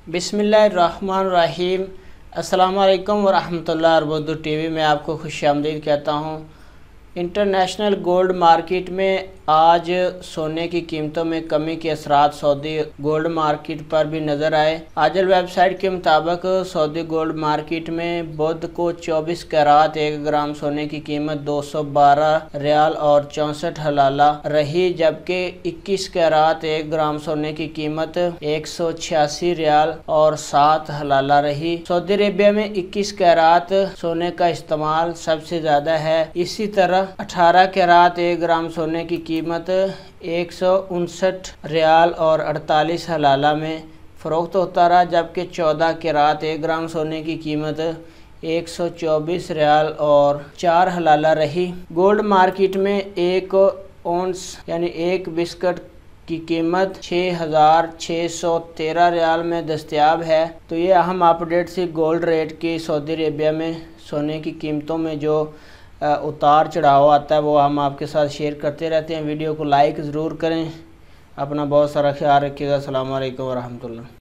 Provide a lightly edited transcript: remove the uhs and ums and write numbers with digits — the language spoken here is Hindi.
बिस्मिल्लाहिर्रहमानिर्रहीम। अस्सलाम वालेकुम वरहमतुल्लाहि। उर्दू टीवी में आपको खुशामदीद कहता हूँ। इंटरनेशनल गोल्ड मार्केट में आज सोने की कीमतों में कमी के असरात सऊदी गोल्ड मार्केट पर भी नज़र आए। आजल वेबसाइट के मुताबिक सऊदी गोल्ड मार्केट में बुध को 24 कैरात 1 ग्राम सोने की कीमत 212 रियाल और 64 हलाला रही, जबकि 21 कैरात 1 ग्राम सोने की कीमत 186 रियाल और 7 हलाला रही। सऊदी अरेबिया में 21 कैरात सोने का इस्तेमाल सबसे ज़्यादा है। इसी तरह 18 कैरात 1 ग्राम सोने की कीमत 159 रियाल और 48 हलाला में फ़रोख्त होता रहा, जबकि 14 कैरात 1 ग्राम सोने की कीमत 124 रियाल और 4 हलाला रही। गोल्ड मार्केट में एक औंस यानी एक बिस्किट की कीमत 6,613 रियाल में दस्तयाब है। तो ये अहम अपडेट से गोल्ड रेट की सऊदी अरेबिया में सोने की कीमतों में जो उतार चढ़ाव आता है वो हम आपके साथ शेयर करते रहते हैं। वीडियो को लाइक ज़रूर करें। अपना बहुत सारा ख्याल रखिएगा। अस्सलाम वालेकुम वरहमतुल्लाह।